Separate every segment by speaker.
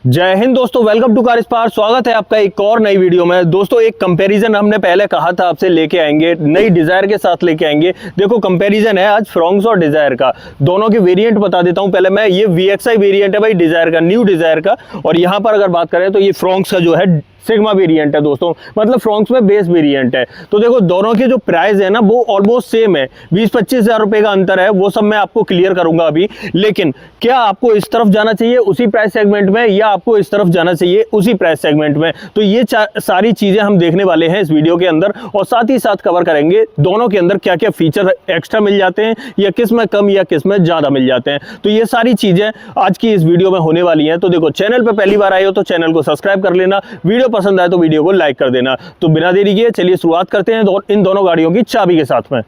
Speaker 1: जय हिंद दोस्तों, welcome to car spar. स्वागत है आपका एक और नई वीडियो में। दोस्तों एक कंपैरिजन हमने पहले कहा था आपसे लेके आएंगे, नई डिजायर के साथ लेके आएंगे। देखो कंपैरिजन है आज फ्रॉन्क्स और डिजायर का, दोनों के वेरिएंट बता देता हूं। पहले मैं, ये VXI वेरिएंट है भाई डिजायर का, न्यू डिजायर का। और यहां पर अगर बात करें तो ये फ्रॉन्क्स का जो है सिग्मा वेरिएंट है दोस्तों, मतलब फ्रॉन्क्स में बेस वेरिएंट है। तो देखो दोनों के जो प्राइस है ना वो ऑलमोस्ट सेम है, 20-25 हज़ार रुपए का अंतर है। वो सब मैं आपको क्लियर करूंगा अभी। लेकिन क्या आपको इस तरफ जाना चाहिए उसी प्राइस सेगमेंट में, या आपको इस तरफ जाना चाहिए उसी प्राइस सेगमेंट में, तो ये सारी चीजें हम देखने वाले हैं इस वीडियो के अंदर। और साथ ही साथ कवर करेंगे दोनों के अंदर क्या क्या फीचर एक्स्ट्रा मिल जाते हैं, या किस में कम या किस में ज्यादा मिल जाते हैं। तो ये सारी चीजें आज की इस वीडियो में होने वाली हैं। तो देखो चैनल पर पहली बार आए हो तो चैनल को सब्सक्राइब कर लेना, वीडियो पसंद आए तो वीडियो को लाइक कर देना। तो बिना देरी किए चलिए शुरुआत करते हैं इन दोनों गाड़ियों की चाबी के साथ में।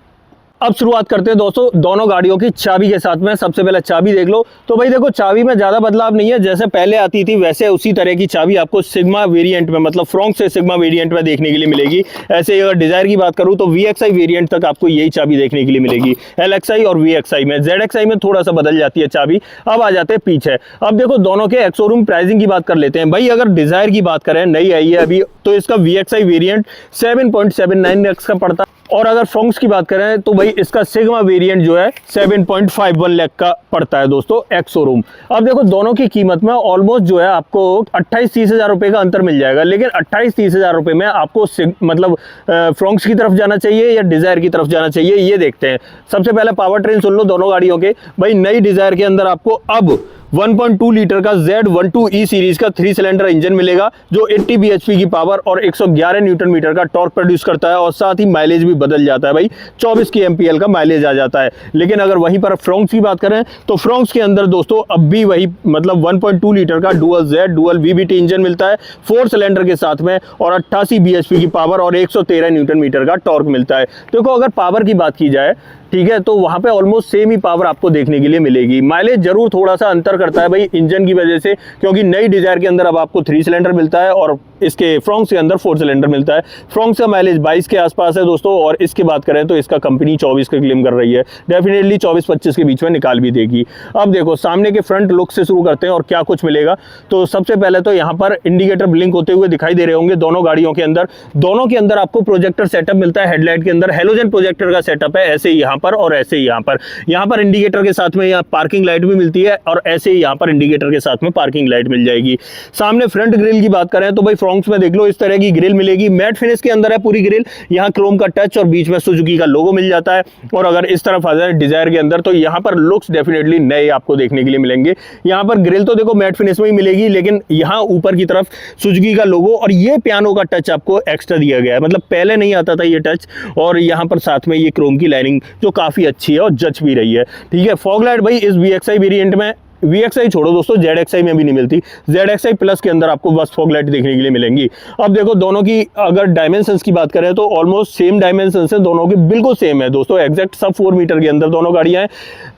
Speaker 1: अब शुरुआत करते हैं दोस्तों दोनों गाड़ियों की चाबी के साथ में। सबसे पहले चाबी देख लो। तो भाई देखो चाबी में ज्यादा बदलाव नहीं है, जैसे पहले आती थी वैसे उसी तरह की चाबी आपको सिग्मा वेरिएंट में, मतलब फ्रॉन्क्स से सिग्मा वेरिएंट में देखने के लिए मिलेगी। ऐसे अगर डिजायर की बात करूं तो VXI वेरिएंट तक आपको यही चाबी देखने के लिए मिलेगी, LXI और VXI में। ZXI में थोड़ा सा बदल जाती है चाबी। अब आ जाते हैं पीछे। अब देखो दोनों के एक्स-शोरूम प्राइसिंग की बात कर लेते हैं भाई। अगर डिजायर की बात करें, नई आई है अभी, तो इसका VXI वेरिएंट 7.79 लाख का पड़ता है। और अगर फ्रॉन्क्स की बात करें तो भाई इसका सिग्मा वेरिएंट जो है 7.51 लाख का पड़ता है दोस्तों एक्स शोरूम। अब देखो दोनों की कीमत में ऑलमोस्ट जो है आपको 28-30 हज़ार रुपए का अंतर मिल जाएगा। लेकिन 28-30 हज़ार रुपए में आपको मतलब फ्रॉन्क्स की तरफ जाना चाहिए या डिजायर की तरफ जाना चाहिए, ये देखते हैं। सबसे पहले पावर ट्रेन सुन लो दोनों गाड़ियों के। भाई नई डिजायर के अंदर आपको अब 1.2 लीटर का Z12E सीरीज का 3 सिलेंडर इंजन मिलेगा, जो 80 bhp की पावर और 111 न्यूटन मीटर का टॉर्क प्रोड्यूस करता है। और साथ ही माइलेज भी बदल जाता है भाई, 24 की MPL का माइलेज आ जाता है। लेकिन अगर वहीं पर फ्रॉन्क्स की बात करें तो फ्रॉन्क्स के अंदर दोस्तों अब भी वही, मतलब 1.2 लीटर का dual Z dual VVT engine मिलता है 4 सिलेंडर के साथ में, और 88 bhp की पावर और 113 न्यूटन मीटर का टॉर्क मिलता है। देखो अगर पावर की बात की जाए, ठीक है, तो वहां पे ऑलमोस्ट सेम ही पावर आपको देखने के लिए मिलेगी। माइलेज जरूर थोड़ा सा अंतर करता है भाई इंजन की वजह से, क्योंकि नई डिजायर के अंदर अब आपको 3 सिलेंडर मिलता है और इसके फ्रॉन्क्स के अंदर 4 सिलेंडर मिलता है। फ्रॉन्क्स का माइलेज 22 के आसपास है दोस्तों, और इसकी बात करें तो इसका कंपनी 24 का क्लेम कर रही है। डेफिनेटली 24-25 के बीच में निकाल भी देगी। अब देखो सामने के फ्रंट लुक से शुरू करते हैं और क्या कुछ मिलेगा। तो सबसे पहले तो यहाँ पर इंडिकेटर ब्लिंक होते हुए दिखाई दे रहे होंगे दोनों गाड़ियों के अंदर। दोनों के अंदर आपको प्रोजेक्टर सेटअप मिलता है, हेडलाइट के अंदर हेलोजन प्रोजेक्टर का सेटअप है, ऐसे ही यहाँ पर और ऐसे ही यहाँ पर इंडिकेटर के साथ में यहाँ पार्किंग लाइट भी मिलती है, और ऐसे ही यहाँ पर इंडिकेटर के साथ में पार्किंग लाइट मिल जाएगी। सामने फ्रंट ग्रिल की बात करें तो भाई फ्रॉन्क्स में देख लो इस तरह की ग्रिल मिलेगी, मैट फिनिश के अंदर है पूरी ग्रिल। यहाँ क्रोम का टच और बीच में सुजुकी का लोगो मिल जाता है। और अगर इस तरफ आ जाए डिजायर के अंदर तो यहाँ पर लुक्स डेफिनेटली नए आपको देखने के लिए मिलेंगे। यहाँ पर ग्रिल तो देखो मैट फिनिश में ही मिलेगी, लेकिन यहाँ ऊपर की तरफ सुजुकी का लोगो और ये पियानो का टच आपको एक्स्ट्रा दिया गया है, मतलब पहले नहीं आता था ये टच। और यहाँ पर साथ में ये क्रोम की लाइनिंग जो काफी अच्छी है और जच भी रही है, ठीक है। फॉग लाइट भाई इस VXI वेरिएंट में, VXI छोड़ो दोस्तों, ZXI में भी नहीं मिलती। ZXI प्लस के अंदर आपको बस फॉग लाइट देखने के लिए मिलेंगी। अब देखो दोनों की अगर डायमेंशंस की बात करें तो ऑलमोस्ट सेम डायमेंशंस है दोनों की, बिल्कुल सेम है दोस्तों, एग्जैक्ट सब 4 मीटर के अंदर दोनों गाड़ियां हैं।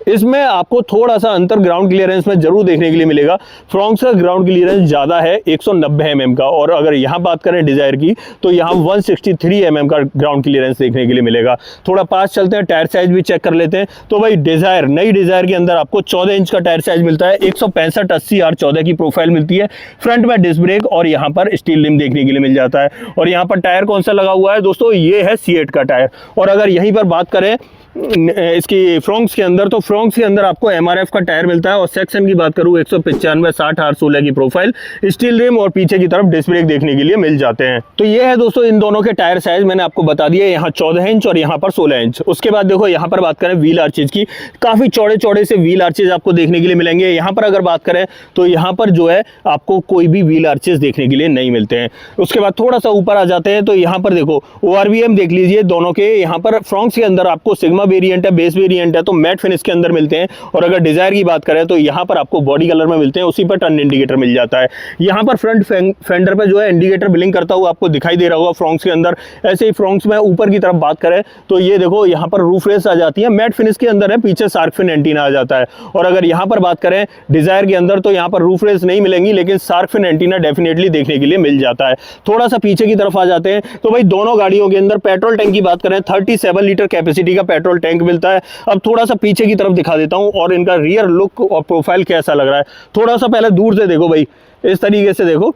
Speaker 1: इसमें आपको थोड़ा सा अंतर ग्राउंड क्लियरेंस में जरूर देखने के लिए मिलेगा। फ्रॉन्क्स का ग्राउंड क्लियरेंस ज्यादा है 190 mm का, और अगर यहाँ बात करें डिजायर की तो यहाँ 163 mm का ग्राउंड क्लियरेंस देखने के लिए मिलेगा। थोड़ा पास चलते हैं, टायर साइज भी चेक कर लेते हैं। तो भाई डिजायर, नई डिजायर के अंदर आपको 14 इंच का टायर साइज मिलता है, 165/80 R14 की प्रोफाइल मिलती है। फ्रंट में डिस्क ब्रेक और यहाँ पर स्टील रिम देखने के लिए मिल जाता है। और यहाँ पर टायर कौन सा लगा हुआ है दोस्तों, ये है C8 का टायर। और अगर यहीं पर बात करें इसकी फ्रॉन्क्स के अंदर, तो फ्रॉन्क्स के अंदर आपको MRF का टायर मिलता है। और सेक्शन की बात करूं 195/60 R16 की प्रोफाइल, स्टील रिम और पीछे की तरफ डिस्क ब्रेक देखने के लिए मिल जाते हैं। तो ये है दोस्तों इन दोनों के टायर साइज, मैंने आपको बता दिया, यहाँ 14 इंच और यहाँ पर 16 इंच। उसके बाद देखो यहाँ पर बात करें व्हील आर्चेज की, काफी चौड़े चौड़े से व्हील आर्चेज आपको देखने के लिए मिलेंगे। यहाँ पर अगर बात करें तो यहाँ पर जो है आपको कोई भी व्हील आर्चेज देखने के लिए नहीं मिलते हैं। उसके बाद थोड़ा सा ऊपर आ जाते हैं तो यहाँ पर देखो ORVM देख लीजिए दोनों के। यहाँ पर फ्रॉन्क्स के अंदर आपको सिग्मा वेरिएंट है, बेस वेरिएंट है, तो मैट फिनिश के अंदर मिलते हैं। और अगर डिजायर की बात करें तो यहाँ पर आपको बॉडी कलर में मिलते हैं, उसी पर टर्न इंडिकेटर मिल जाता है। यहाँ पर फ्रंट फेंडर पे जो है इंडिकेटर ब्लिंक करता हुआ आपको दिखाई दे रहा होगा फ्रॉन्क्स के अंदर। ऐसे ही फ्रॉन्क्स में ऊपर की तरफ बात करें तो ये देखो यहाँ पर रूफ रेस आ जाती है, मैट फिनिश के अंदर है, पीछे शार्क फिन एंटीना आ जाता है। और अगर यहाँ पर बात करें डिजायर के अंदर तो यहाँ पर रूफ रेस नहीं मिलेंगी, लेकिन शार्क फिन एंटीना डेफिनेटली देखने के लिए मिल जाता है। थोड़ा सा पीछे की तरफ आ जाते हैं तो भाई दोनों गाड़ियों के अंदर पेट्रोल टैंक की बात करें 37 लीटर कैपेसिटी का पेट्रोल पेट्रोल टैंक मिलता है। अब थोड़ा सा पीछे की तरफ दिखा देता हूँ और इनका रियर लुक और प्रोफाइल कैसा लग रहा है। थोड़ा सा पहले दूर से देखो भाई, इस तरीके से देखो,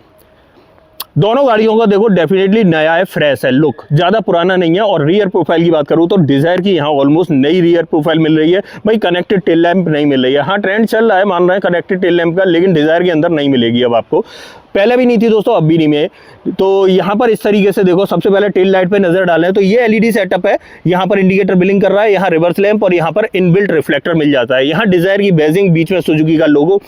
Speaker 1: दोनों गाड़ियों का देखो डेफिनेटली नया है, फ्रेश है, लुक ज़्यादा पुराना नहीं है। और रियर प्रोफाइल की बात करूँ तो डिजायर की यहाँ ऑलमोस्ट नई रियर प्रोफाइल मिल रही है भाई। कनेक्टेड टेल लैंप नहीं मिल रही है। हाँ, ट्रेंड चल रहा है, मान रहे हैं कनेक्टेड टेल लैंप का, लेकिन डिजायर के अंदर नहीं मिलेगी अब आपको। पहले भी नहीं थी दोस्तों, अब भी नहीं है। तो यहाँ पर इस तरीके से देखो, सबसे पहले टेल लाइट पे नजर डालें तो ये एलईडी सेटअप है। यहाँ पर इंडिकेटर बिलिंग कर रहा है, यहाँ रिवर्स लैंप और यहाँ पर इनबिल्ट रिफ्लेक्टर मिल जाता है। यहाँ डिजायर की बेजिंग, बीच में सुजुकी का लोगो।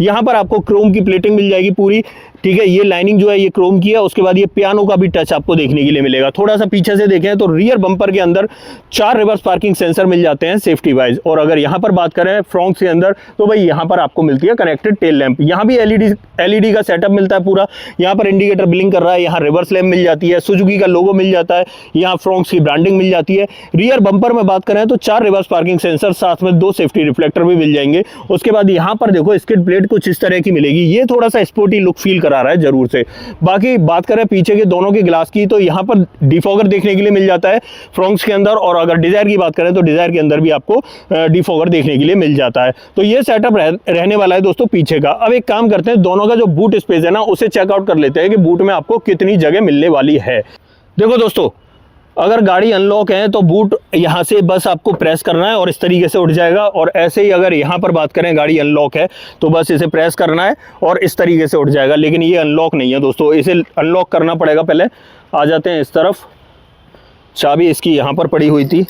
Speaker 1: यहाँ पर आपको क्रोम की प्लेटिंग मिल जाएगी पूरी, ठीक है। ये लाइनिंग जो है ये क्रोम की है। उसके बाद ये पियानो का भी टच आपको देखने के लिए मिलेगा। थोड़ा सा पीछे से देखें तो रियर बम्पर के अंदर 4 रिवर्स पार्किंग सेंसर मिल जाते हैं सेफ्टी वाइज। और अगर यहाँ पर बात करें फ्रंट के अंदर तो भाई यहाँ पर आपको मिलती है कनेक्टेड टेल लैंप। यहाँ भी एलईडी का सेटअप मिलता है पूरा। यहाँ पर इंडिकेटर ब्लिंक कर रहा है, यहाँ रिवर्स लैंप मिल जाती है, सुजुकी का लोगो मिल जाता है, यहाँ फ्रंट की ब्रांडिंग मिल जाती है। रियर बम्पर में बात करें तो 4 रिवर्स पार्किंग सेंसर, साथ में 2 सेफ्टी रिफ्लेक्टर भी मिल जाएंगे। उसके बाद यहाँ पर देखो स्किड प्लेट कुछ इस तरह की मिलेगी। ये थोड़ा सा स्पोर्टी लुक फील करा रहा है जरूर से। बाकी बात करें पीछे के दोनों के ग्लास की तो यहाँ पर डिफॉगर देखने के लिए मिल जाता है फ्रंट्स के अंदर। और अगर डिजायर की बात करें तो डिजायर के अंदर भी आपको डिफॉगर देखने के लिए मिल जाता है। तो ये सेटअप रहने वाला है दोस्तों पीछे का। अब एक काम करते हैं, दोनों का जो बूट स्पेस है ना उसे चेकआउट कर लेते हैं कि बूट में आपको कितनी जगह मिलने वाली है। देखो दोस्तों, अगर गाड़ी अनलॉक है तो बूट यहाँ से बस आपको प्रेस करना है और इस तरीके से उठ जाएगा। और ऐसे ही अगर यहाँ पर बात करें गाड़ी अनलॉक है तो बस इसे प्रेस करना है और इस तरीके से उठ जाएगा। लेकिन ये अनलॉक नहीं है दोस्तों, इसे अनलॉक करना पड़ेगा। पहले आ जाते हैं इस तरफ, चाबी इसकी यहाँ पर पड़ी हुई थी,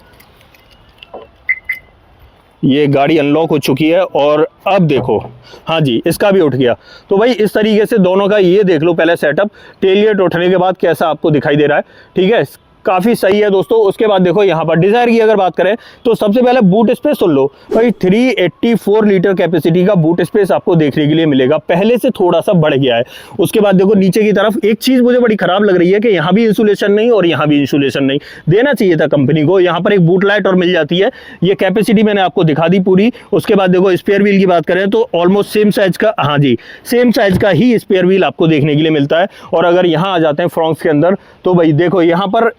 Speaker 1: ये गाड़ी अनलॉक हो चुकी है। और अब देखो, हाँ जी, इसका भी उठ गया। तो भाई इस तरीके से दोनों का ये देख लो पहले सेटअप, टेलगेट उठने के बाद कैसा आपको दिखाई दे रहा है, ठीक है, काफ़ी सही है दोस्तों। उसके बाद देखो यहाँ पर डिजायर की अगर बात करें तो सबसे पहले बूट स्पेस सुन लो भाई, 384 लीटर कैपेसिटी का बूट स्पेस आपको देखने के लिए मिलेगा, पहले से थोड़ा सा बढ़ गया है। उसके बाद देखो नीचे की तरफ एक चीज़ मुझे बड़ी खराब लग रही है कि यहाँ भी इंसुलेशन नहीं और यहाँ भी इंसुलेशन नहीं, देना चाहिए था कंपनी को। यहाँ पर एक बूट लाइट और मिल जाती है, ये कैपेसिटी मैंने आपको दिखा दी पूरी। उसके बाद देखो स्पेयर व्हील की बात करें तो ऑलमोस्ट सेम साइज का, हाँ जी, सेम साइज का ही स्पेयर व्हील आपको देखने के लिए मिलता है। और अगर यहाँ आ जाते हैं फ्रंट के अंदर तो भाई देखो यहाँ पर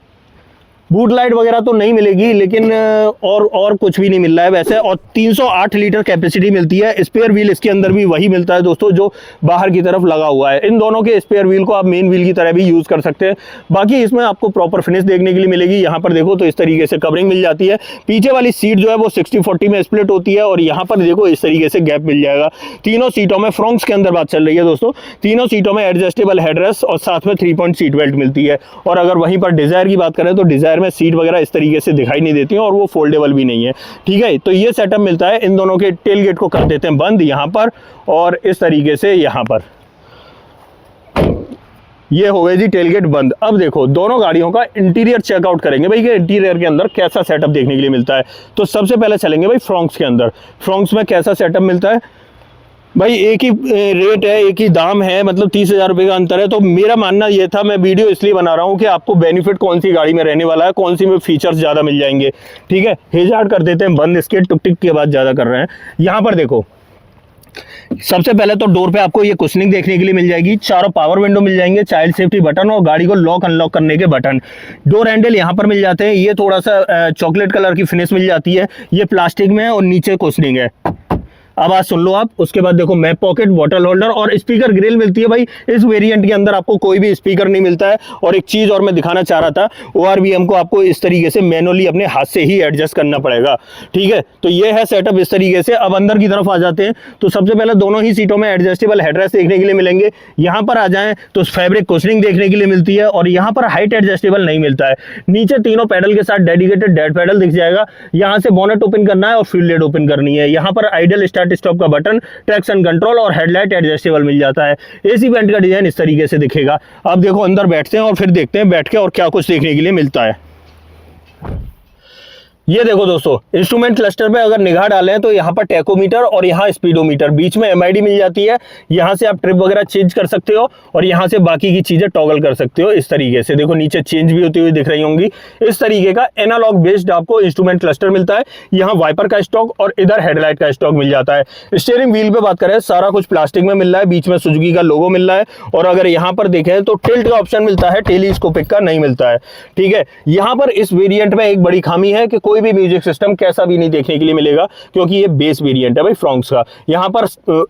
Speaker 1: बूट लाइट वगैरह तो नहीं मिलेगी, लेकिन और कुछ भी नहीं मिल रहा है वैसे। और 308 लीटर कैपेसिटी मिलती है। स्पेयर व्हील इसके अंदर भी वही मिलता है दोस्तों जो बाहर की तरफ लगा हुआ है। इन दोनों के स्पेयर व्हील को आप मेन व्हील की तरह भी यूज कर सकते हैं। बाकी इसमें आपको प्रॉपर फिनिश देखने के लिए मिलेगी। यहाँ पर देखो तो इस तरीके से कवरिंग मिल जाती है। पीछे वाली सीट जो है वो 60-40 में स्प्लिट होती है और यहाँ पर देखो इस तरीके से गैप मिल जाएगा। तीनों सीटों में, फ्रंट्स के अंदर बात चल रही है दोस्तों, तीनों सीटों में एडजस्टेबल हेडरेस्ट और साथ में 3 पॉइंट सीट बेल्ट मिलती है। और अगर वहीं पर डिजायर की बात करें तो डिजायर में सीट वगैरह इस तरीके से दिखाई नहीं देती है और वो फोल्डेबल भी नहीं है, ठीक है। तो ये सेटअप मिलता है। इन दोनों के टेल गेट को कर देते हैं बंद यहाँ पर और इस तरीके से यहाँ पर ये हो गए जी टेलगेट बंद। अब देखो दोनों गाड़ियों का इंटीरियर चेकआउट करेंगे भाई कि इंटीरियर के अंदर कैसा सेटअप देखने के लिए मिलता है। तो सबसे पहले चलेंगे भाई फ्रंट्स के अंदर, फ्रंट्स में कैसा सेटअप मिलता है। भाई एक ही रेट है, एक ही दाम है, मतलब 30,000 रुपये का अंतर है। तो मेरा मानना ये था, मैं वीडियो इसलिए बना रहा हूँ कि आपको बेनिफिट कौन सी गाड़ी में रहने वाला है, कौन सी में फीचर्स ज़्यादा मिल जाएंगे, ठीक है। हेजार्ड कर देते हैं बंद, इसके टुक टिक के बाद ज़्यादा कर रहे हैं। यहाँ पर देखो सबसे पहले तो डोर पे आपको ये कुशनिंग देखने के लिए मिल जाएगी, चारों पावर विंडो मिल जाएंगे, चाइल्ड सेफ्टी बटन और गाड़ी को लॉक अनलॉक करने के बटन। डोर हैंडल यहाँ पर मिल जाते हैं, ये थोड़ा सा चॉकलेट कलर की फिनिश मिल जाती है, ये प्लास्टिक में है और नीचे कुशनिंग है। आवाज सुन लो आप। उसके बाद देखो मैप पॉकेट, बॉटल होल्डर और स्पीकर ग्रिल मिलती है। भाई इस वेरिएंट के अंदर आपको कोई भी स्पीकर नहीं मिलता है। और एक चीज और मैं दिखाना चाह रहा था, ORVM को आपको इस तरीके से मैनुअली अपने हाथ से ही एडजस्ट करना पड़ेगा, ठीक है। तो ये है सेटअप इस तरीके से। अब अंदर की तरफ आ जाते हैं तो सबसे पहले दोनों ही सीटों में एडजस्टेबल हेडरेस्ट देखने के लिए मिलेंगे। यहाँ पर आ जाएं तो फैब्रिक कुशनिंग देखने के लिए मिलती है और यहाँ पर हाइट एडजस्टेबल नहीं मिलता है। नीचे तीनों पैडल के साथ डेडिकेटेड डेड पैडल दिख जाएगा। यहाँ से बोनेट ओपन करना है और फ्यूल लिड ओपन करनी है। यहाँ पर आइडल स्टार्ट स्टॉप का बटन, ट्रैक्शन कंट्रोल और हेडलाइट एडजस्टेबल मिल जाता है। एसी वेंट का डिजाइन इस तरीके से दिखेगा। अब देखो अंदर बैठते हैं और फिर देखते हैं बैठ के और क्या कुछ देखने के लिए मिलता है। ये देखो दोस्तों, इंस्ट्रूमेंट क्लस्टर पे अगर निगाह डालें तो यहाँ पर टैकोमीटर और यहाँ स्पीडोमीटर, बीच में MID मिल जाती है। यहाँ से आप ट्रिप वगैरह चेंज कर सकते हो और यहाँ से बाकी की चीजें टॉगल कर सकते हो इस तरीके से। देखो नीचे चेंज भी होती हुई दिख रही होंगी। इस तरीके का एनालॉग बेस्ड आपको इंस्ट्रूमेंट क्लस्टर मिलता है। यहाँ वाइपर का स्टॉक और इधर हेडलाइट का स्टॉक मिल जाता है। स्टीयरिंग व्हील पे बात करें, सारा कुछ प्लास्टिक में मिल रहा है, बीच में सुजुकी का लोगो मिल रहा है। और अगर यहाँ पर देखें तो टिल्ट का ऑप्शन मिलता है, टेलीस्कोपिक का नहीं मिलता है, ठीक है। यहाँ पर इस वेरिएंट में एक बड़ी खामी है कि कोई कोई भी म्यूजिक सिस्टम कैसा भी नहीं देखने के लिए मिलेगा, क्योंकि ये बेस वेरिएंट है भाई फ्रॉन्क्स का। यहाँ पर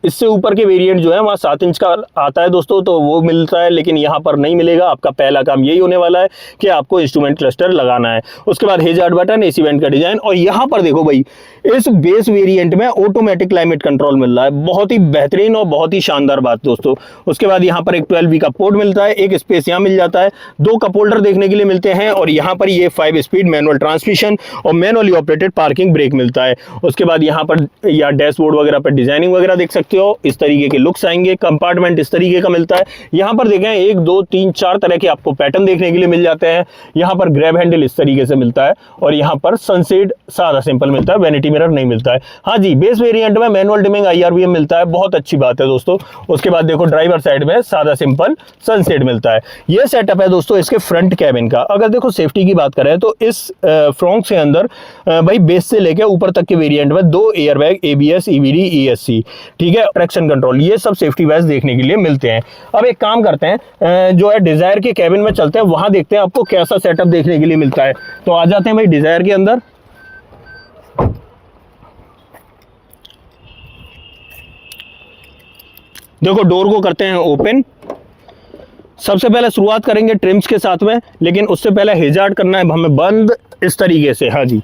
Speaker 1: इससे ऊपर के वेरिएंट जो है वहाँ 7 इंच का आता है दोस्तों, तो वो मिलता है, लेकिन यहाँ पर नहीं मिलेगा। आपका पहला काम यही होने वाला है कि आपको इंस्ट्रूमेंट क्लस्टर लगाना है। उसके बाद हेजार्ड बटन, AC वेंट का डिजाइन, और यहाँ पर देखो भाई इस बेस वेरिएंट में ऑटोमेटिक क्लाइमेट कंट्रोल मिल रहा है, बहुत ही बेहतरीन और बहुत ही शानदार बात दोस्तों। उसके बाद यहाँ पर एक 12V का पोर्ट मिलता है, एक स्पेस यहाँ मिल जाता है, 2 कप होल्डर देखने के लिए मिलते हैं, और यहाँ पर ये 5 स्पीड मैनुअल ट्रांसमिशन और मैनुअली ऑपरेटेड पार्किंग ब्रेक मिलता है। उसके बाद यहाँ पर या डैशबोर्ड वगैरह पर डिजाइनिंग वगैरह देख सकते हो, इस तरीके के लुक्स आएंगे। कंपार्टमेंट इस तरीके का मिलता है। यहाँ पर देखें 1 2 3 4 तरह के आपको पैटर्न देखने के लिए मिल जाते हैं। यहाँ पर ग्रैब हैंडल इस तरीके से मिलता है, और यहाँ पर सनसेट सादा सिंपल मिलता है, वैनिटी मिरर नहीं मिलता है। हाँ जी, बेस वेरिएंट में मैनुअल डिमिंग IRVM मिलता है, बहुत अच्छी बात है दोस्तों। उसके बाद देखो ड्राइवर साइड में सादा सिंपल सनसेट मिलता है। ये सेटअप है दोस्तों इसके फ्रंट कैबिन का। अगर देखो सेफ्टी की बात करें तो इस फ्रॉन्क्स के अंदर भाई बेस से लेकर ऊपर तक के वेरिएंट में 2 एयरबैग, ABS, EBD, ESC, ठीक है, ट्रैक्शन कंट्रोल, ये सब सेफ्टी वाइज देखने के लिए मिलते हैं। अब एक काम करते हैं, जो है डिजायर के कैबिन में चलते हैं, वहां देखते हैं आपको कैसा सेटअप देखने के लिए मिलता है। तो आ जाते हैं भाई डिजायर के अंदर। देखो डोर को करते हैं ओपन। सबसे पहले शुरुआत करेंगे ट्रिम्स के साथ में, लेकिन उससे पहले हेजार्ड करना है हमें बंद इस तरीके से। हाँ जी,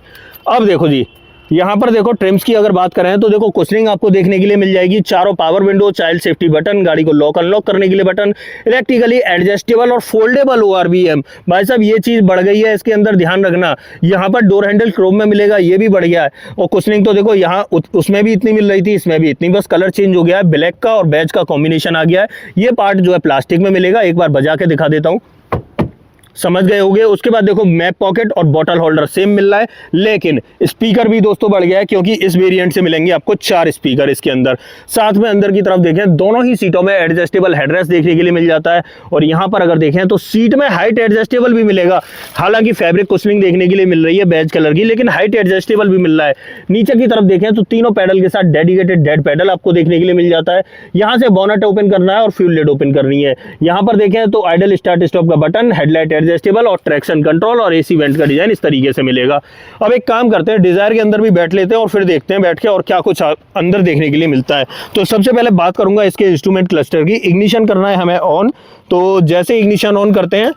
Speaker 1: अब देखो जी यहाँ पर देखो ट्रिम्स की अगर बात करें तो देखो कुशनिंग आपको देखने के लिए मिल जाएगी, चारों power window, child safety button, गाड़ी को लॉक अनलॉक करने के लिए बटन, इलेक्ट्रिकली एडजस्टेबल और फोल्डेबल ORVM। भाई साहब ये चीज बढ़ गई है इसके अंदर, ध्यान रखना। यहाँ पर डोर हैंडल क्रोम में मिलेगा, ये भी बढ़ गया है। और कुशनिंग तो देखो यहाँ उसमें भी इतनी मिल रही थी, इसमें भी इतनी, बस कलर चेंज हो गया है, ब्लैक का और बेज का कॉम्बिनेशन आ गया है। ये पार्ट जो है प्लास्टिक में मिलेगा, एक बार बजा के दिखा देता हूँ, समझ गए होंगे। उसके बाद देखो मैप पॉकेट और बॉटल होल्डर सेम मिल रहा है, लेकिन स्पीकर भी दोस्तों बढ़ गया है, क्योंकि इस वेरिएंट से मिलेंगे आपको 4 स्पीकर इसके अंदर। साथ में अंदर की तरफ देखें, दोनों ही सीटों में एडजस्टेबल हेडरेस्ट देखने के लिए मिल जाता है, और यहाँ पर अगर देखें तो सीट में हाइट एडजस्टेबल भी मिलेगा। हालांकि फैब्रिक कुशनिंग देखने के लिए मिल रही है बेज कलर की, लेकिन हाइट एडजस्टेबल भी मिल रहा है। नीचे की तरफ देखें तो तीनों पैडल के साथ डेडिकेटेड डेड पैडल आपको देखने के लिए मिल जाता है। यहाँ से बोनट ओपन करना है और फ्यूल लिड ओपन करनी है। यहाँ पर देखें तो आइडल स्टार्ट स्टॉप का बटन, हेडलाइट एडजस्टेबल और ट्रैक्शन कंट्रोल और AC वेंट का डिजाइन इस तरीके से मिलेगा। अब एक काम करते हैं, डिजायर के अंदर भी बैठ लेते हैं और फिर देखते हैं बैठ के और क्या कुछ अंदर देखने के लिए मिलता है। तो सबसे पहले बात करूंगा इसके इंस्ट्रूमेंट क्लस्टर की। इग्निशन करना है हमें ऑन, तो जैसे इग्निशन ऑन करते हैं,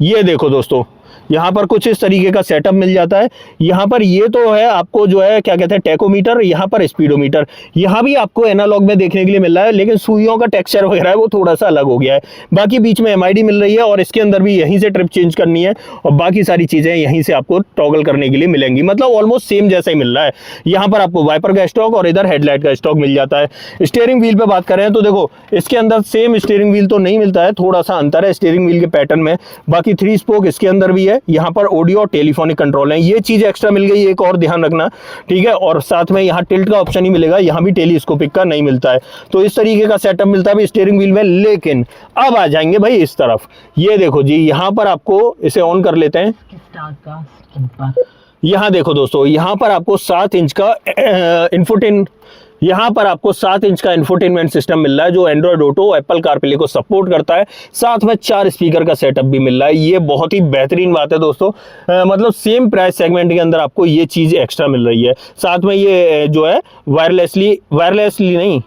Speaker 1: ये देखो दोस्तों यहाँ पर कुछ इस तरीके का सेटअप मिल जाता है। यहाँ पर ये तो है आपको जो है क्या कहते हैं टेकोमीटर, यहाँ पर स्पीडोमीटर, यहाँ भी आपको एनालॉग में देखने के लिए मिल रहा है, लेकिन सुइयों का टेक्सचर वगैरह है वो थोड़ा सा अलग हो गया है। बाकी बीच में MID मिल रही है, और इसके अंदर भी यहीं से ट्रिप चेंज करनी है, और बाकी सारी चीजें यहीं से आपको टॉगल करने के लिए मिलेंगी, मतलब ऑलमोस्ट सेम जैसा ही मिल रहा है। यहाँ पर आपको वाइपर का स्टॉक और इधर हेडलाइट का स्टॉक मिल जाता है। स्टीयरिंग व्हील पे बात करें तो देखो इसके अंदर सेम स्टीयरिंग व्हील तो नहीं मिलता है, थोड़ा सा अंतर है स्टीयरिंग व्हील के पैटर्न में। बाकी 3 स्पोक इसके अंदर भी है। यहाँ पर ऑडियो और टेलीफोनिक कंट्रोल है, ये चीज एक्स्ट्रा मिल गई, एक और ध्यान रखना, ठीक है। और साथ में यहाँ टिल्ट का ऑप्शन ही मिलेगा, यहाँ भी टेलीस्कोपिक का नहीं मिलता है। तो इस तरीके का सेटअप मिलता है स्टीयरिंग व्हील में। लेकिन अब आ जाएंगे भाई इस तरफ, ये देखो जी, यहाँ पर आपको इसे ऑन कर लेते हैं। यहाँ देखो दोस्तों, यहाँ पर आपको 7 इंच का यहाँ पर आपको 7 इंच का इंफोटेनमेंट सिस्टम मिल रहा है, जो एंड्रॉइड ऑटो, एप्पल कारप्ले को सपोर्ट करता है। साथ में 4 स्पीकर का सेटअप भी मिल रहा है। ये बहुत ही बेहतरीन बात है दोस्तों, मतलब सेम प्राइस सेगमेंट के अंदर आपको ये चीज एक्स्ट्रा मिल रही है। साथ में ये जो है वायरलेसली नहीं,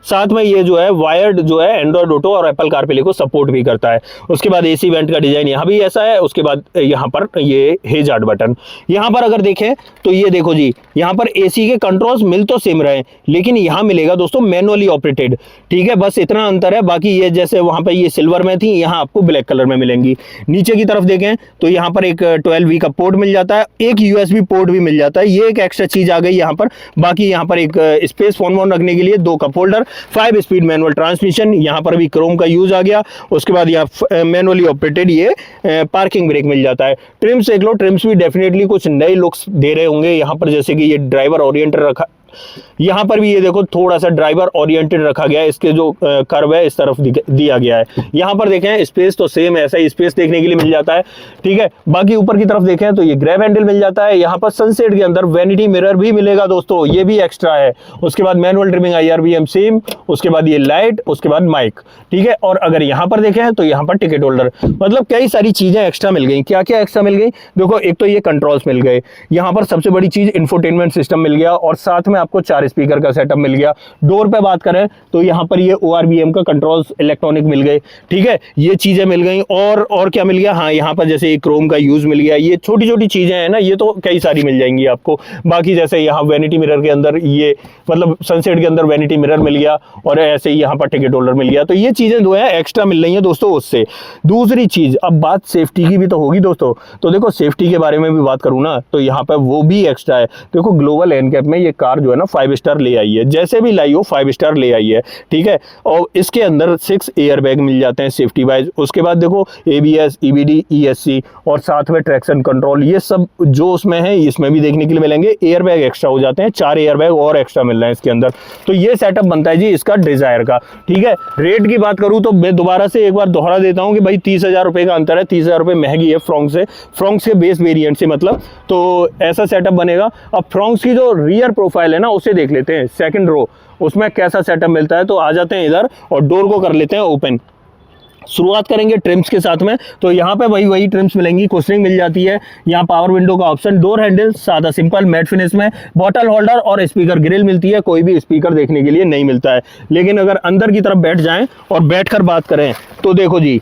Speaker 1: साथ में ये जो है वायर्ड जो है एंड्रॉइड ऑटो और एप्पल कारप्ले को सपोर्ट भी करता है। उसके बाद AC वेंट का डिजाइन यहाँ भी ऐसा है। उसके बाद यहाँ पर ये हेजार्ड बटन, यहाँ पर अगर देखें तो ये देखो जी, यहाँ पर AC के कंट्रोल्स मिल तो सेम रहे, लेकिन यहाँ मिलेगा दोस्तों मैनुअली ऑपरेटेड, ठीक है, बस इतना अंतर है। बाकी ये जैसे वहाँ पे ये सिल्वर में थी, यहाँ आपको ब्लैक कलर में मिलेंगी। नीचे की तरफ देखें तो यहाँ पर एक 12V का पोर्ट मिल जाता है, एक USB पोर्ट भी मिल जाता है, ये एक एक्स्ट्रा चीज आ गई यहाँ पर। बाकी यहाँ पर एक स्पेस फोन वोन रखने के लिए 2 cup holder, 5 speed manual transmission, यहाँ पर भी क्रोम का यूज आ गया। उसके बाद यहाँ मैनुअली ऑपरेटेड ये पार्किंग ब्रेक मिल जाता है। ट्रिम्स देख लो, ट्रिम्स भी डेफिनेटली कुछ नए लुक्स दे रहे होंगे यहाँ पर, जैसे कि ये ड्राइवर ओरिएंटेड यहाँ पर भी ये देखो थोड़ा सा ड्राइवर ओरिएंटेड रखा गया है, इसके जो कर्व है इस तरफ दिया गया है। यहाँ पर देखें स्पेस तो सेम ऐसा ही स्पेस देखने के लिए मिल जाता है, ठीक है। बाकी ऊपर की तरफ देखें तो ये ग्रैब हैंडल मिल जाता है। यहाँ पर सनसेट के अंदर वैनिटी मिरर भी मिलेगा दोस्तों, ये भी एक्स्ट्रा है। उसके बाद मैनुअल ट्रिमिंग IRBM सेम, उसके बाद ये लाइट, उसके बाद माइक, ठीक है। और अगर यहाँ पर देखें तो यहाँ पर टिकट होल्डर, मतलब कई सारी चीजें एक्स्ट्रा मिल गई। क्या क्या एक्स्ट्रा मिल गई देखो, एक तो ये कंट्रोल्स मिल गए, यहाँ पर सबसे बड़ी चीज इंफोटेनमेंट सिस्टम मिल गया और साथ में आपको 4 स्पीकर का सेटअप मिल गया। डोर पे बात करें तो यहाँ पर ये ORBM का कंट्रोल्स इलेक्ट्रॉनिक मिल गए, ठीक है। ये चीजें मिल गई और क्या मिल गया, हाँ यहाँ पर जैसे क्रोम का यूज मिल गया। ये छोटी छोटी चीजें हैं ना, ये तो कई सारी मिल जाएंगी आपको। बाकी जैसे यहाँ वैनिटी मिरर के अंदर ये मतलब सनसेट के अंदर वैनिटी मिरर मिल गया और ऐसे ही यहाँ पर टिकट होल्डर मिल गया। तो ये चीजें जो है एक्स्ट्रा मिल रही है दोस्तों उससे। दूसरी चीज, अब बात सेफ्टी की भी तो होगी दोस्तों, तो देखो सेफ्टी के बारे में भी बात करूँ ना तो यहाँ पर वो भी एक्स्ट्रा है। देखो ग्लोबल NCAP में ये कार जो है ना 5 स्टार ले आई है, जैसे भी लाई हो 5 स्टार ले आई है, ठीक है। और इसके अंदर 6 एयर बैग मिल जाते हैं सेफ्टी वाइज। उसके बाद देखो ABS, EBD, ESC और साथ में ट्रैक्शन कंट्रोल, ये सब जो उसमें है इसमें भी देखने के लिए मिलेंगे। एयर बैग एक्स्ट्रा हो जाते हैं, 4 एयर बैग और एक्स्ट्रा मिल रहे हैं इसके अंदर। तो ये सेटअप बनता है जी इसका डिजायर का, ठीक है। रेट की बात करूं तो मैं दोबारा से एक बार दोहरा देता हूं कि भाई 30,000 रुपए का अंतर है, 30,000 रुपए महंगी है फ्रॉन्क्स के बेस वेरिएंट से, मतलब तो ऐसा सेटअप बनेगा। अब फ्रॉन्क्स की जो रियर प्रोफाइल है ना उसे देख लेते हैं, सेकंड रो उसमें कैसा सेटअप मिलता है। तो आ जाते हैं इधर और डोर को कर लेते हैं ओपन। शुरुआत करेंगे ट्रिम्स के साथ में, तो यहाँ पे वही ट्रिम्स मिलेंगी, कुशनिंग मिल जाती है, यहाँ पावर विंडो का ऑप्शन, डोर हैंडल सादा सिंपल मैट फिनिश में, बॉटल होल्डर और स्पीकर ग्रिल मिलती है। कोई भी स्पीकर देखने के लिए नहीं मिलता है। लेकिन अगर अंदर की तरफ बैठ जाएं और बैठकर बात करें तो देखो जी,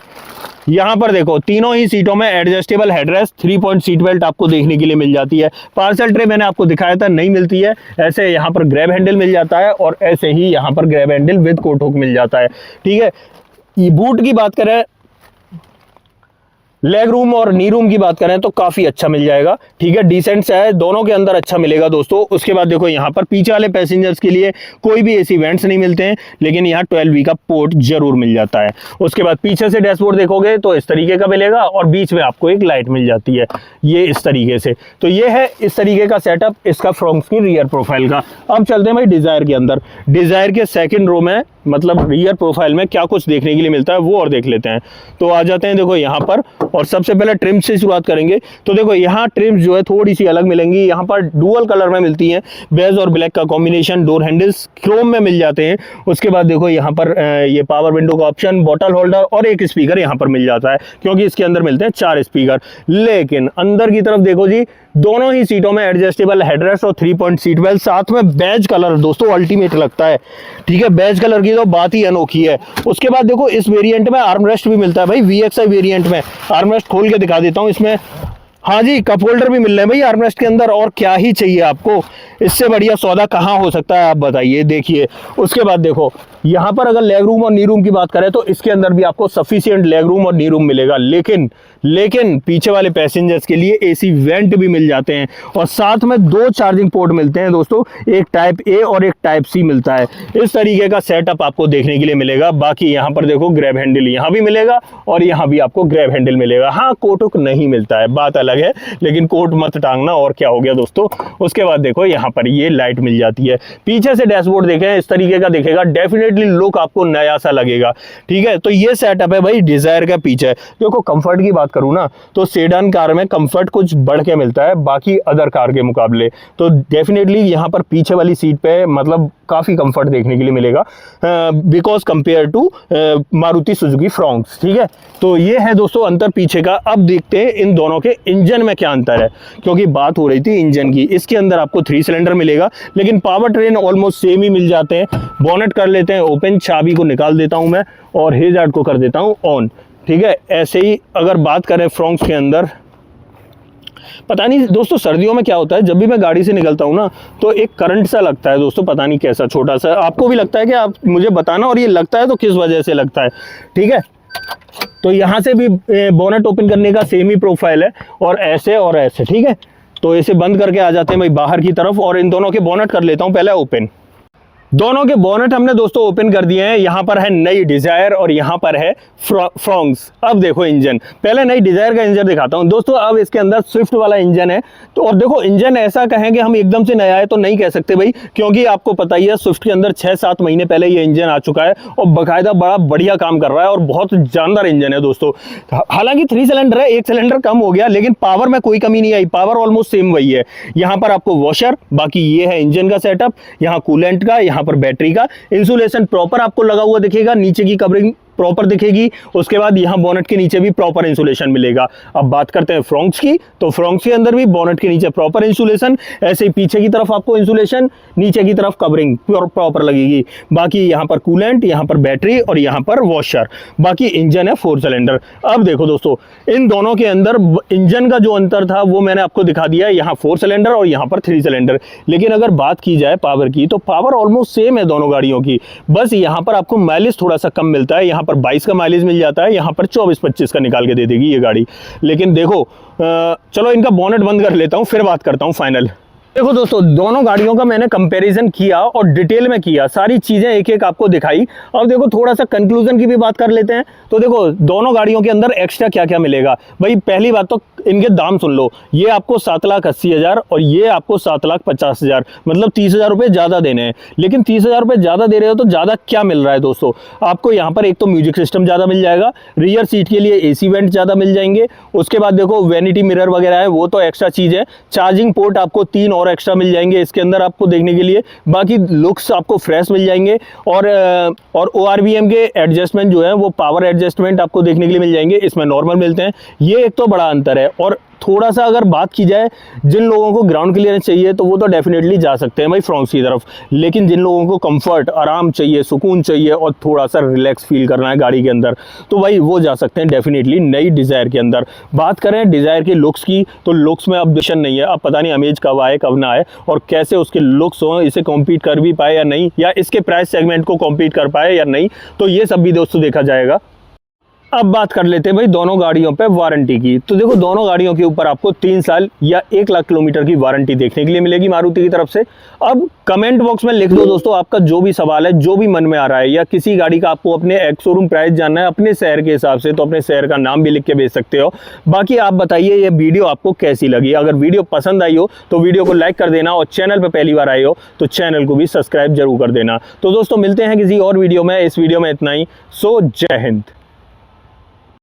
Speaker 1: यहाँ पर देखो तीनों ही सीटों में adjustable headrest, 3 point seat belt आपको देखने के लिए मिल जाती है। पार्सल ट्रे मैंने आपको दिखाया था नहीं मिलती है। ऐसे यहाँ पर ग्रैब हैंडल मिल जाता है और ऐसे ही यहाँ पर grab handle with coat hook मिल जाता है, ठीक है। बूट की बात करें, लेग रूम और नी रूम की बात करें तो काफी अच्छा मिल जाएगा, ठीक है। डिसेंट सा है, दोनों के अंदर अच्छा मिलेगा दोस्तों। उसके बाद देखो यहाँ पर पीछे वाले पैसेंजर्स के लिए कोई भी AC वेंट्स नहीं मिलते हैं, लेकिन यहाँ 12V का पोर्ट जरूर मिल जाता है। उसके बाद पीछे से डैशबोर्ड देखोगे तो इस तरीके का मिलेगा और बीच में आपको एक लाइट मिल जाती है, ये इस तरीके से। तो ये है इस तरीके का सेटअप इसका फ्रॉन्क्स की रियर प्रोफाइल का। अब चलते हैं भाई डिजायर के अंदर। डिजायर के सेकेंड रो में मतलब रियर प्रोफाइल में क्या कुछ देखने के लिए मिलता है वो और देख लेते हैं। तो आ जाते हैं देखो यहाँ पर, और सबसे पहले ट्रिम से शुरुआत करेंगे। तो देखो यहाँ ट्रिम्स जो है थोड़ी सी अलग मिलेंगी, यहाँ पर डुअल कलर में मिलती हैं, बेज और ब्लैक का कॉम्बिनेशन। डोर हैंडल्स क्रोम में मिल जाते हैं। उसके बाद देखो यहाँ पर ये पावर विंडो का ऑप्शन, बॉटल होल्डर और एक स्पीकर यहाँ पर मिल जाता है, क्योंकि इसके अंदर मिलते हैं 4 स्पीकर। लेकिन अंदर की तरफ देखो जी, दोनों ही सीटों में एडजस्टेबल हेडरेस्ट और 3 पॉइंट सीट बेल्ट, साथ में बैज कलर दोस्तों अल्टीमेट लगता है, ठीक है। बैज कलर की तो बात ही अनोखी है। उसके बाद देखो इस वेरिएंट में आर्मरेस्ट भी मिलता है भाई, VXI वेरिएंट में। आर्मरेस्ट खोल के दिखा देता हूं इसमें, हाँ जी, कप होल्डर भी मिल रहे हैं भाई आर्मरेस्ट के अंदर। और क्या ही चाहिए आपको, इससे बढ़िया सौदा कहाँ हो सकता है आप बताइए। देखिए उसके बाद देखो यहाँ पर अगर लेग रूम और नी रूम की बात करें तो इसके अंदर भी आपको सफिशिएंट लेग रूम और नी रूम मिलेगा। लेकिन पीछे वाले पैसेंजर्स के लिए AC वेंट भी मिल जाते हैं और साथ में 2 चार्जिंग पोर्ट मिलते हैं दोस्तों, एक टाइप A और एक टाइप C मिलता है। इस तरीके का सेटअप आपको देखने के लिए मिलेगा। बाकी यहाँ पर देखो ग्रैब हैंडल यहाँ भी मिलेगा और यहाँ भी आपको ग्रैब हैंडल मिलेगा। हाँ, कोट हुक नहीं मिलता है, बात अलग है, लेकिन कोट मत टांगना और क्या हो गया दोस्तों। उसके बाद देखो यहाँ पर ये लाइट मिल जाती है। पीछे से डैशबोर्ड देखें इस तरीके का दिखेगा, डेफिनेटली लुक आपको नया सा लगेगा, ठीक है। तो ये सेटअप है भाई डिजायर का पीछे। देखो कंफर्ट की बात करूं ना तो सेडान कार में कंफर्ट कुछ बढ़ के मिलता है बाकी अदर कार के मुकाबले। तो डेफिनेटली यहाँ पर पीछे वाली सीट पे मतलब काफी कंफर्ट देखने के लिए मिलेगा, because compare to Maruti Suzuki Fronx, ठीक है। तो ये है दोस्तों अंतर पीछे का। अब देखते हैं इन दोनों के इंजन में क्या अंतर है, क्योंकि बात हो रही थी इंजन की। इसके अंदर आपको 3 सिलेंडर मिलेगा, लेकिन पावर ट्रेन ऑलमोस्ट सेम ही मिल जाते हैं। बोनेट कर लेते हैं ओपन, चाबी को निकाल देता हूं मैं और हेजार्ड को कर देता हूं ऑन, ठीक है। ऐसे ही अगर बात करें फ्रॉन्क्स के अंदर, पता नहीं दोस्तों सर्दियों में क्या होता है, जब भी मैं गाड़ी से निकलता हूं ना तो एक करंट सा लगता है दोस्तों, पता नहीं कैसा, छोटा सा। आपको भी लगता है कि आप मुझे बताना, और ये लगता है तो किस वजह से लगता है, ठीक है। तो यहाँ से भी बोनेट ओपन करने का सेम ही प्रोफाइल है और ऐसे, ठीक है। तो इसे बंद करके आ जाते हैं भाई बाहर की तरफ और इन दोनों के बोनेट कर लेता हूँ पहले ओपन। दोनों के बोनेट हमने दोस्तों ओपन कर दिए हैं। यहाँ पर है नई डिजायर और यहाँ पर है फ्रॉन्क्स। अब देखो इंजन, पहले नई डिजायर का इंजन दिखाता हूँ दोस्तों। अब इसके अंदर स्विफ्ट वाला इंजन है। तो और देखो इंजन ऐसा कहें कि हम एकदम से नया है तो नहीं कह सकते भाई, क्योंकि आपको पता ही है स्विफ्ट के अंदर 6-7 महीने पहले ये इंजन आ चुका है और बाकायदा बड़ा बढ़िया काम कर रहा है और बहुत जानदार इंजन है दोस्तों। हालांकि 3 सिलेंडर है, 1 सिलेंडर कम हो गया, लेकिन पावर में कोई कमी नहीं आई, पावर ऑलमोस्ट सेम वही है। यहाँ पर आपको वॉशर, बाकी ये है इंजन का सेटअप, यहाँ कूलेंट का, यहाँ पर बैटरी का। इंसुलेशन प्रॉपर आपको लगा हुआ दिखेगा, नीचे की कवरिंग प्रॉपर दिखेगी। उसके बाद यहाँ बोनेट के नीचे भी प्रॉपर इंसुलेशन मिलेगा। अब बात करते हैं फ्रॉन्क्स की, तो फ्रॉन्क्स के अंदर भी बोनेट के नीचे प्रॉपर इंसुलेशन, ऐसे ही पीछे की तरफ आपको इंसुलेशन, नीचे की तरफ कवरिंग प्रॉपर लगेगी। बाकी यहाँ पर कूलेंट, यहाँ पर बैटरी और यहाँ पर वॉशर। बाकी इंजन है 4 सिलेंडर। अब देखो दोस्तों, इन दोनों के अंदर इंजन का जो अंतर था वो मैंने आपको दिखा दिया है, यहाँ 4 सिलेंडर और यहाँ पर 3 सिलेंडर। लेकिन अगर बात की जाए पावर की, तो पावर ऑलमोस्ट सेम है दोनों गाड़ियों की, बस यहाँ पर आपको माइलेज थोड़ा सा कम मिलता है। यहाँ पर 22 का माइलेज मिल जाता है, यहाँ पर 24-25 का निकाल के दे देगी ये गाड़ी। लेकिन देखो चलो इनका बोनेट बंद कर लेता हूँ, फिर बात करता हूँ फाइनल। देखो दोस्तों, दोनों गाड़ियों का मैंने कंपैरिजन किया और डिटेल में किया, सारी चीजें एक एक आपको दिखाई। अब देखो थोड़ा सा कंक्लूजन की भी बात कर लेते हैं। तो देखो दोनों गाड़ियों के अंदर एक्स्ट्रा क्या क्या मिलेगा भाई। पहली बात तो इनके दाम सुन लो, ये आपको 7,80,000 और ये आपको 7,50,000, मतलब 30,000 रुपये ज़्यादा देने हैं। लेकिन 30,000 रुपये ज़्यादा दे रहे हो तो ज़्यादा क्या मिल रहा है दोस्तों, आपको यहाँ पर एक तो म्यूजिक सिस्टम ज़्यादा मिल जाएगा, रियर सीट के लिए AC वेंट ज़्यादा मिल जाएंगे। उसके बाद देखो वैनिटी मिरर वगैरह है, वो तो एक्स्ट्रा चीज़ है। चार्जिंग पोर्ट आपको 3 और एक्स्ट्रा मिल जाएंगे इसके अंदर आपको देखने के लिए। बाकी लुक्स आपको फ्रेश मिल जाएंगे और ORVM के एडजस्टमेंट जो है वो पावर एडजस्टमेंट आपको देखने के लिए मिल जाएंगे, इसमें नॉर्मल मिलते हैं। ये एक तो बड़ा अंतर है। और थोड़ा सा अगर बात की जाए, जिन लोगों को ग्राउंड क्लियरेंस चाहिए तो वो तो डेफिनेटली जा सकते हैं भाई फ्रॉन्क्स की तरफ। लेकिन जिन लोगों को कंफर्ट, आराम चाहिए, सुकून चाहिए और थोड़ा सा रिलैक्स फील करना है गाड़ी के अंदर, तो भाई वो जा सकते हैं डेफिनेटली नई डिज़ायर के अंदर। बात करें डिज़ायर के लुक्स की, तो लुक्स में अब डिसीजन नहीं है। अब पता नहीं अमेज कब आए कब ना आए और कैसे उसके लुक्स हों, इसे कॉम्पीट कर भी पाए या नहीं, या इसके प्राइस सेगमेंट को कॉम्पीट कर पाए या नहीं, तो ये सब भी दोस्तों देखा जाएगा। अब बात कर लेते हैं भाई दोनों गाड़ियों पे वारंटी की। तो देखो दोनों गाड़ियों के ऊपर आपको 3 साल या 1 लाख किलोमीटर की वारंटी देखने के लिए मिलेगी मारुति की तरफ से। अब कमेंट बॉक्स में लिख दो दोस्तों आपका जो भी सवाल है, जो भी मन में आ रहा है, या किसी गाड़ी का आपको अपने एक्स शोरूम प्राइस जानना है अपने शहर के हिसाब से, तो अपने शहर का नाम भी लिख के भेज सकते हो। बाकी आप बताइए ये वीडियो आपको कैसी लगी। अगर वीडियो पसंद आई हो तो वीडियो को लाइक कर देना और चैनल पर पहली बार आए हो तो चैनल को भी सब्सक्राइब जरूर कर देना। तो दोस्तों मिलते हैं किसी और वीडियो में। इस वीडियो में इतना ही। सो जय हिंद।